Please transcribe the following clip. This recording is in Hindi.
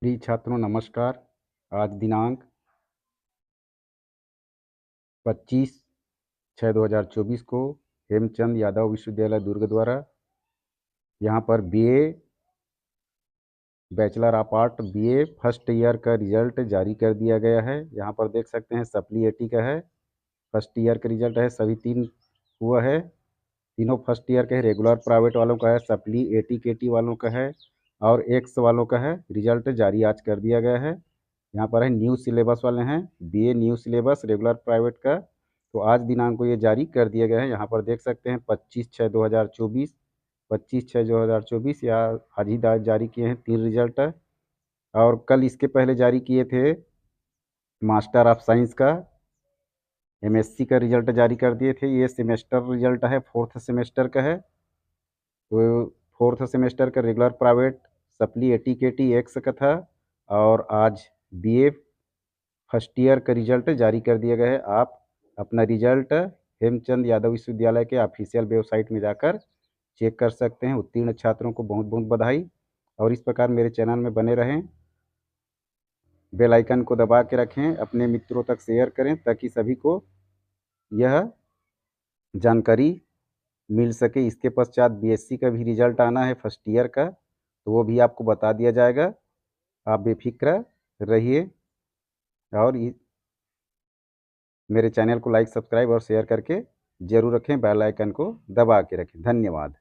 प्रिय छात्रों नमस्कार। आज दिनांक 25/6/2024 को हेमचंद यादव विश्वविद्यालय दुर्ग द्वारा यहाँ पर BA bachelor of art BA first year का रिजल्ट जारी कर दिया गया है। यहाँ पर देख सकते हैं सप्ली 80 का है, फर्स्ट ईयर का रिजल्ट है। सभी 3 हुआ है, तीनों फर्स्ट ईयर के है। रेगुलर प्राइवेट वालों का है, सप्ली 80 केटी वालों का है और एक्स वालों का है। रिजल्ट जारी आज कर दिया गया है। यहाँ पर है न्यू सिलेबस वाले हैं, BA new syllabus regular private का। तो आज दिनांक को ये जारी कर दिया गया है। यहाँ पर देख सकते हैं 25/6/2024, 25/6/2024 या आज ही जारी किए हैं 3 रिजल्ट। और कल इसके पहले जारी किए थे मास्टर ऑफ साइंस का, एमएससी का रिजल्ट जारी कर दिए थे। ये सेमेस्टर रिजल्ट है, 4th सेमेस्टर का है। तो 4th सेमेस्टर का रेगुलर प्राइवेट सप्ली 80 केटी एक्स का था। और आज बीए फर्स्ट ईयर का रिजल्ट जारी कर दिया गया है। आप अपना रिजल्ट हेमचंद यादव विश्वविद्यालय के ऑफिशियल वेबसाइट में जाकर चेक कर सकते हैं। उत्तीर्ण छात्रों को बहुत बहुत बधाई। और इस प्रकार मेरे चैनल में बने रहें, बेल आइकन को दबा के रखें, अपने मित्रों तक शेयर करें ताकि सभी को यह जानकारी मिल सके। इसके पश्चात बीएससी का भी रिजल्ट आना है फर्स्ट ईयर का, तो वो भी आपको बता दिया जाएगा। आप बेफिक्र रहिए और मेरे चैनल को लाइक सब्सक्राइब और शेयर करके ज़रूर रखें, बेल आइकन को दबा के रखें। धन्यवाद।